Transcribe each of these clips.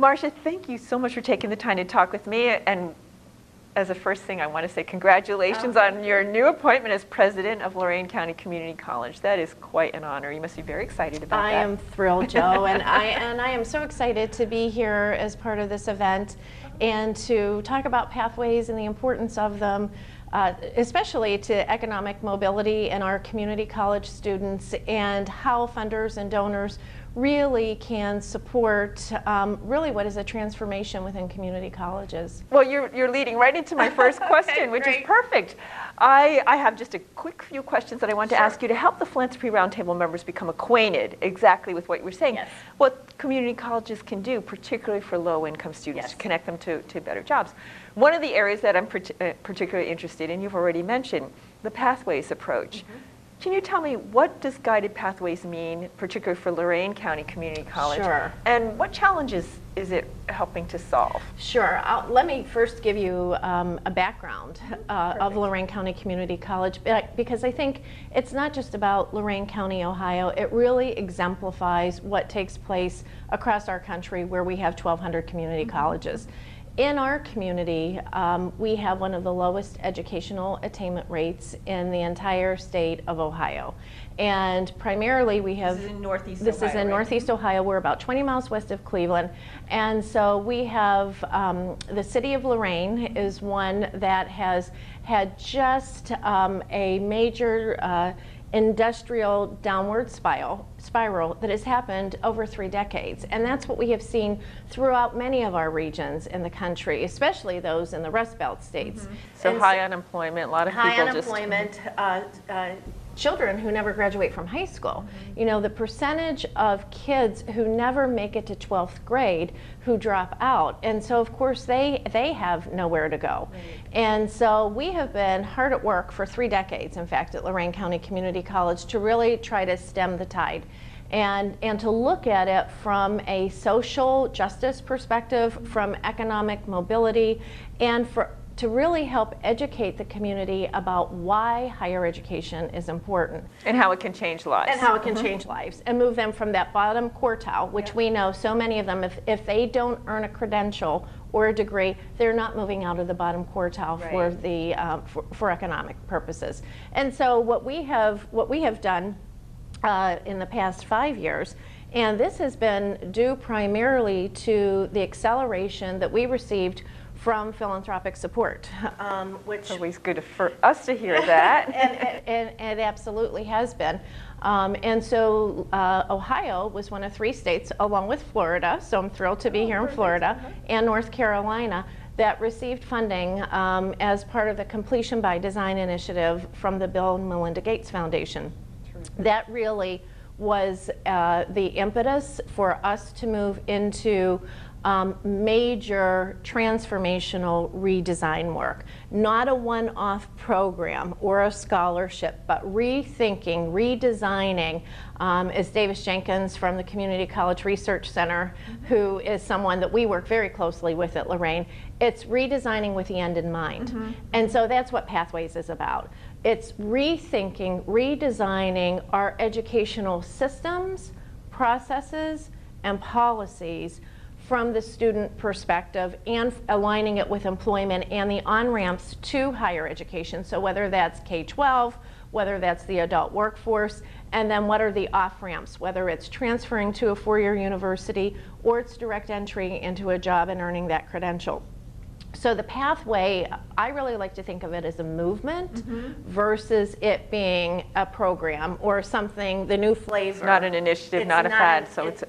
Marcia, thank you so much for taking the time to talk with me. And as a first thing, I want to say congratulations on your new appointment as president of Lorain County Community College. That is quite an honor. You must be very excited about that. I am thrilled, Joe, and I am so excited to be here as part of this event and to talk about pathways and the importance of them, especially to economic mobility in our community college students, and how funders and donors really can support really what is a transformation within community colleges. Well, you're leading right into my first question, which is perfect. I have just a quick few questions that I want to ask you to help the Philanthropy Roundtable members become acquainted exactly with what you were saying. Yes. What community colleges can do, particularly for low-income students, Yes. to connect them to better jobs. One of the areas that I'm particularly interested in, you've already mentioned, the Pathways approach. Mm-hmm. Can you tell me, what does guided pathways mean, particularly for Lorain County Community College? Sure. And what challenges is it helping to solve? Sure. Let me first give you a background of Lorain County Community College, because I think it's not just about Lorain County, Ohio. It really exemplifies what takes place across our country, where we have 1,200 community colleges. In our community, we have one of the lowest educational attainment rates in the entire state of Ohio. And primarily we have... This is in Northeast This Ohio, is in right? Northeast Ohio. We're about 20 miles west of Cleveland. And so we have the city of Lorain is one that has had just a major industrial downward spiral that has happened over 3 decades. And that's what we have seen throughout many of our regions in the country, especially those in the Rust Belt states. Mm-hmm. So high unemployment, a lot of people just... High unemployment, children who never graduate from high school. You know, the percentage of kids who never make it to 12th grade who drop out. And so, of course, they have nowhere to go. Right. And so we have been hard at work for 3 decades, in fact, at Lorain County Community College, to really try to stem the tide. And to look at it from a social justice perspective, from economic mobility, and to really help educate the community about why higher education is important. And how it can change lives. And how it can change lives, and move them from that bottom quartile, which we know so many of them, if they don't earn a credential or a degree, they're not moving out of the bottom quartile for the for economic purposes. And so what we have done in the past 5 years, and this has been due primarily to the acceleration that we received from philanthropic support, which it's always good for us to hear that. and it absolutely has been. And so Ohio was one of 3 states, along with Florida, so I'm thrilled to be here in Florida, and North Carolina, that received funding as part of the Completion by Design initiative from the Bill and Melinda Gates Foundation. That really was the impetus for us to move into major transformational redesign work. Not a one-off program or a scholarship, but rethinking, redesigning, as Davis Jenkins from the Community College Research Center, who is someone that we work very closely with at Lorain, it's redesigning with the end in mind. And so that's what Pathways is about. It's rethinking, redesigning our educational systems, processes, and policies from the student perspective, and aligning it with employment and the on-ramps to higher education. So whether that's K-12, whether that's the adult workforce, and then what are the off-ramps, whether it's transferring to a 4-year university or it's direct entry into a job and earning that credential. So the pathway, I really like to think of it as a movement versus it being a program or something, the new flavor. It's not an initiative, not a fad, so it's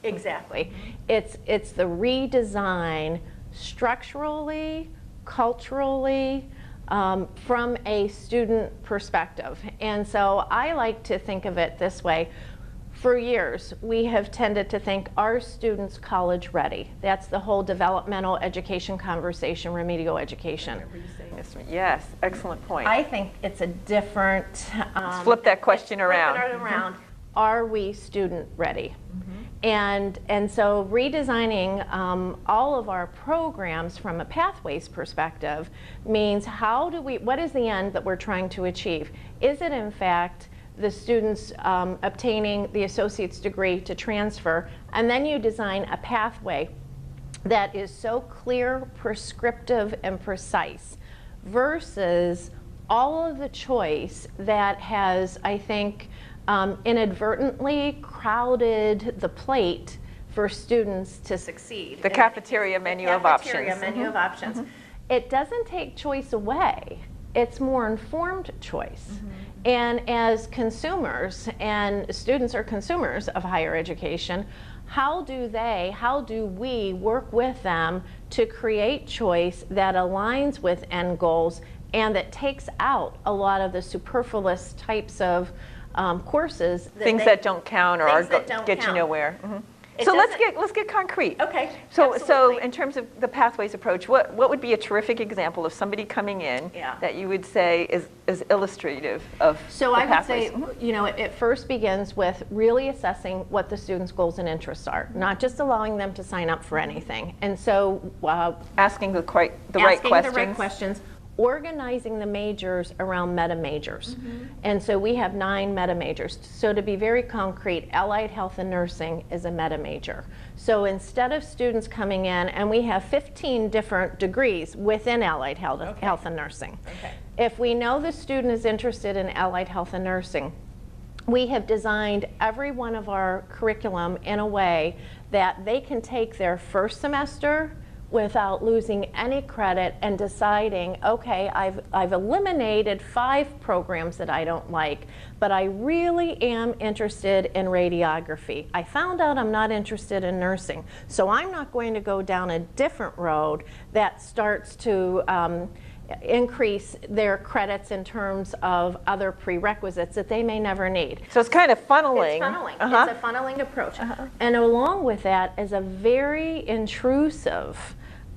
exactly. It's the redesign structurally, culturally, from a student perspective. And so I like to think of it this way. For years, we have tended to think, are students college ready? That's the whole developmental education conversation, remedial education. Yes, excellent point. I think it's a different... Let's flip that question around. Are we student ready? And so redesigning all of our programs from a pathways perspective means what is the end that we're trying to achieve? Is it in fact the students obtaining the associate's degree to transfer, and then you design a pathway that is so clear, prescriptive, and precise versus all of the choice that has, I think, inadvertently crowded the plate for students to succeed. The cafeteria menu of options. The cafeteria menu of options. It doesn't take choice away. It's more informed choice. And as consumers, and students are consumers of higher education, how do we work with them to create choice that aligns with end goals and that takes out a lot of the superfluous types of courses. Things that don't count or get you nowhere. So let's get concrete. Okay. So in terms of the pathways approach, what would be a terrific example of somebody coming in that you would say is illustrative of So the I would pathways? say, you know, it first begins with really assessing what the students' goals and interests are, not just allowing them to sign up for anything. And so asking the right questions. Organizing the majors around meta majors. And so we have 9 meta majors. So to be very concrete, allied health and nursing is a meta major. So instead of students coming in, and we have 15 different degrees within allied health and nursing. If we know the student is interested in allied health and nursing, we have designed every one of our curriculum in a way that they can take their first semester without losing any credit and deciding, okay, I've eliminated 5 programs that I don't like, but I really am interested in radiography. I found out I'm not interested in nursing, so I'm not going to go down a different road that starts to increase their credits in terms of other prerequisites that they may never need. So it's kind of funneling. It's funneling. It's a funneling approach. And along with that is a very intrusive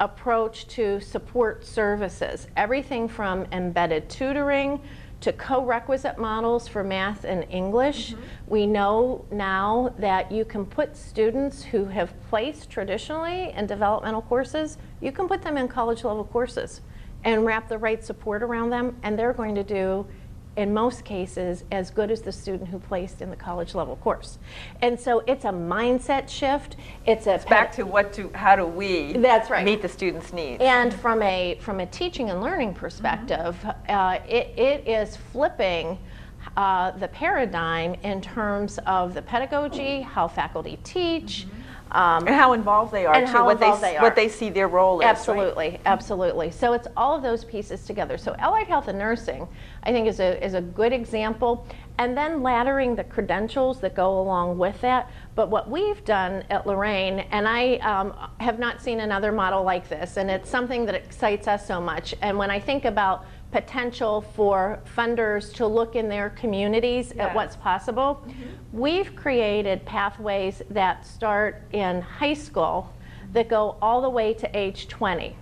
approach to support services. Everything from embedded tutoring to co-requisite models for math and English. We know now that you can put students who have placed traditionally in developmental courses, you can put them in college level courses and wrap the right support around them, and they're going to do, in most cases, as good as the student who placed in the college level course. And so it's a mindset shift. It's back to how do we meet the students' needs. And from a teaching and learning perspective, it is flipping the paradigm in terms of the pedagogy, how faculty teach, and how involved they are, and too, what they see their role is. Absolutely, right? Absolutely. So it's all of those pieces together. So allied health and nursing, I think, is a good example. And then laddering the credentials that go along with that. But what we've done at Lorain, and I have not seen another model like this, and it's something that excites us so much. And when I think about potential for funders to look in their communities at what's possible, we've created pathways that start in high school that go all the way to age 20.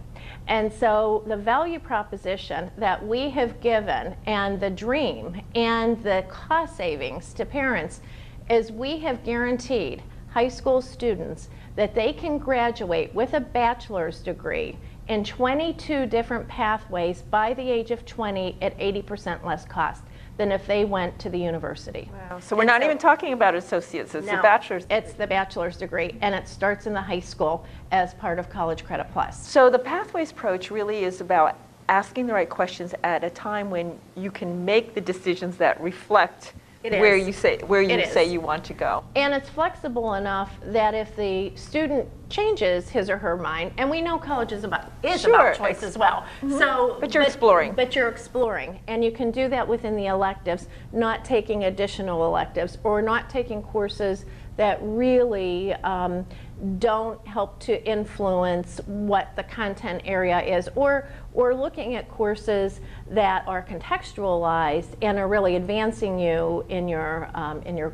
And so the value proposition that we have given and the dream and the cost savings to parents is we have guaranteed high school students that they can graduate with a bachelor's degree in 22 different pathways by the age of 20 at 80% less cost than if they went to the university. Wow. So we're not even talking about associates, it's the bachelor's degree. It's the bachelor's degree, and it starts in the high school as part of College Credit Plus. So the pathways approach really is about asking the right questions at a time when you can make the decisions that reflect where you say you want to go. And it's flexible enough that if the student changes his or her mind, and we know college is about choice as well. But you're exploring. But you're exploring, and you can do that within the electives, not taking additional electives or not taking courses that really don't help to influence what the content area is, or looking at courses that are contextualized and are really advancing you in your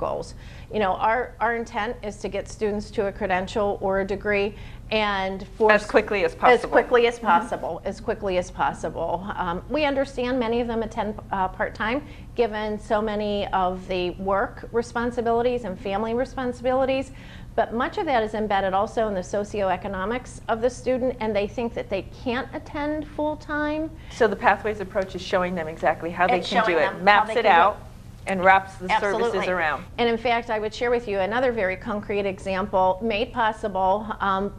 goals. You know, our intent is to get students to a credential or a degree, and as quickly as possible. As quickly as possible. As quickly as possible. We understand many of them attend part-time, given so many of the work responsibilities and family responsibilities. But much of that is embedded also in the socioeconomics of the student, and they think that they can't attend full-time. So the pathways approach is showing them exactly how they can do it, maps it out. And wraps the Absolutely. services around. And in fact, I would share with you another very concrete example made possible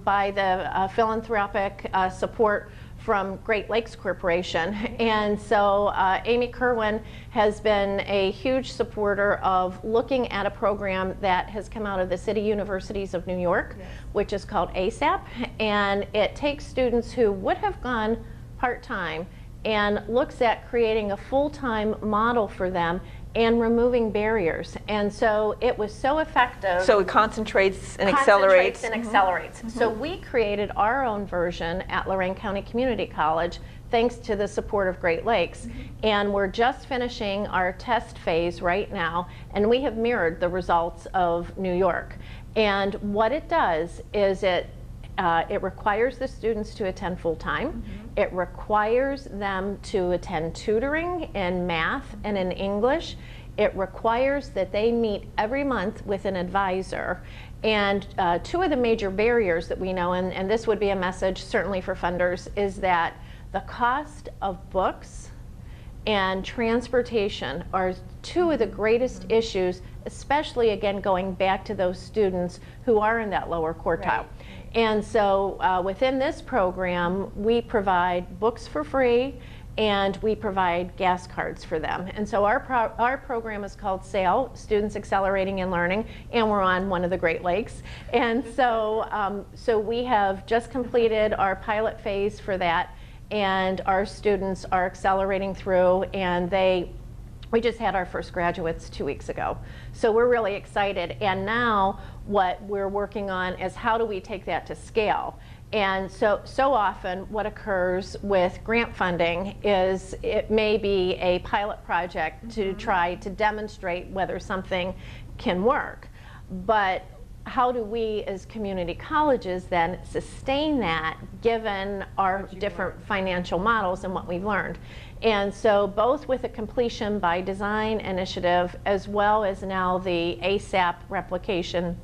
by the philanthropic support from Great Lakes Corporation. And so Amy Kerwin has been a huge supporter of looking at a program that has come out of the City Universities of New York, yes, which is called ASAP. And it takes students who would have gone part-time and looks at creating a full-time model for them and removing barriers. And so it was so effective. So it concentrates and accelerates. So we created our own version at Lorain County Community College thanks to the support of Great Lakes. And we're just finishing our test phase right now, and we have mirrored the results of New York. And what it does is it requires the students to attend full-time. It requires them to attend tutoring in math and in English. It requires that they meet every month with an advisor. And two of the major barriers that we know, and this would be a message certainly for funders, is that the cost of books and transportation are two of the greatest issues, especially again going back to those students who are in that lower quartile. Right. And so within this program, we provide books for free and we provide gas cards for them. And so our program is called SAIL, Students Accelerating in Learning, and we're on one of the Great Lakes. And so, so we have just completed our pilot phase for that, and our students are accelerating through, and we just had our first graduates 2 weeks ago. So we're really excited. And now what we're working on is how do we take that to scale? And so often what occurs with grant funding is it may be a pilot project to try to demonstrate whether something can work. But how do we as community colleges then sustain that given our different financial models and what we've learned? And so both with the completion by design initiative as well as now the ASAP replication,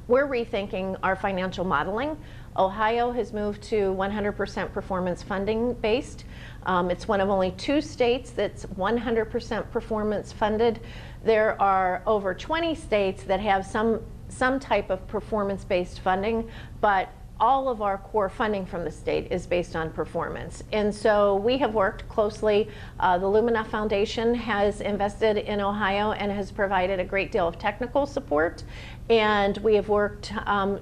we're rethinking our financial modeling. Ohio has moved to 100% performance funding based. It's one of only 2 states that's 100% performance funded. There are over 20 states that have some type of performance-based funding, but all of our core funding from the state is based on performance. And so we have worked closely. The Lumina Foundation has invested in Ohio and has provided a great deal of technical support. And we have worked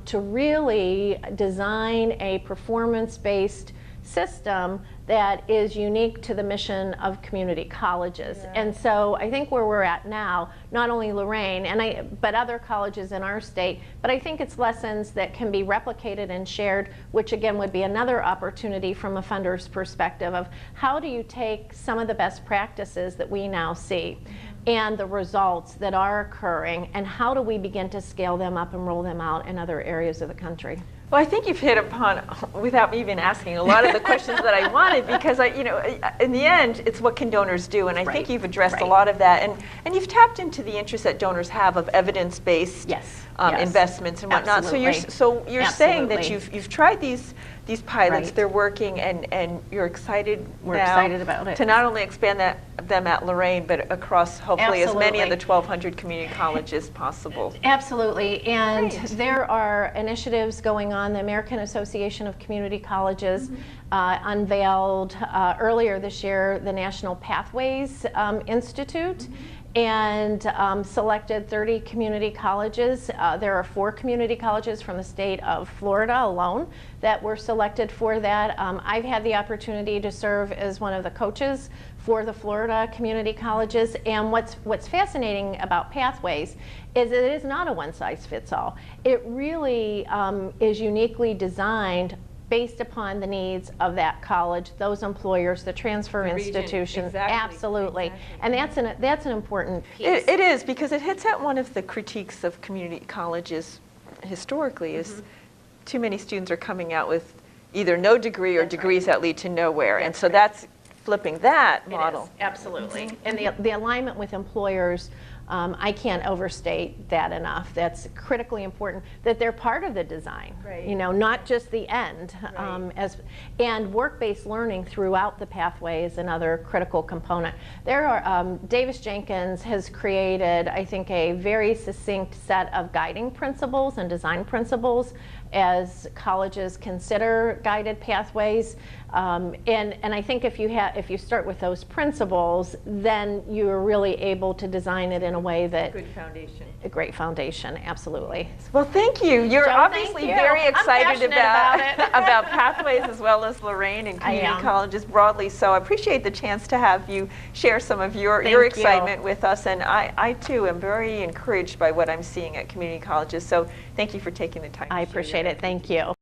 to really design a performance-based system that is unique to the mission of community colleges. Yeah. And so I think where we're at now, not only Lorain, but other colleges in our state, but I think it's lessons that can be replicated and shared, which again would be another opportunity from a funder's perspective of how do you take some of the best practices that we now see and the results that are occurring, and how do we begin to scale them up and roll them out in other areas of the country? Well, I think you've hit upon, without me even asking, a lot of the questions that I wanted, because in the end, it's what can donors do, and I think you've addressed a lot of that, and you've tapped into the interest that donors have of evidence-based investments and whatnot. Absolutely. So you're saying that you've tried these pilots, they're working, and you're excited. We're excited about it to not only expand them at Lorain, but across hopefully as many of the 1,200 community colleges possible. Absolutely, and there are initiatives going on. The American Association of Community Colleges unveiled earlier this year the National Pathways Institute, and selected 30 community colleges. There are 4 community colleges from the state of Florida alone that were selected for that. I've had the opportunity to serve as one of the coaches for the Florida community colleges, and what's fascinating about Pathways is it is not a one-size-fits-all. It really is uniquely designed based upon the needs of that college, those employers, the transfer institutions. Absolutely. And that's an important piece. It is, because it hits at one of the critiques of community colleges historically is too many students are coming out with either no degree or degrees that lead to nowhere. And so that's flipping that It model. is, absolutely. And the alignment with employers, I can't overstate that enough. That's critically important, that they're part of the design, Right. you know, not just the end. Right. And work-based learning throughout the pathway is another critical component. There are, Davis Jenkins has created, I think, a very succinct set of guiding principles and design principles as colleges consider guided pathways. And I think if you start with those principles, then you're really able to design it in a way that Good foundation. a great foundation, absolutely. Well, thank you. You're Joe, obviously thank you. very I'm excited passionate about it. about pathways as well as Lorain and community am. colleges broadly. So I appreciate the chance to have you share some of your Thank you. excitement with us. And I too am very encouraged by what I'm seeing at community colleges. So thank you for taking the time. I to share your appreciate it. Thank you.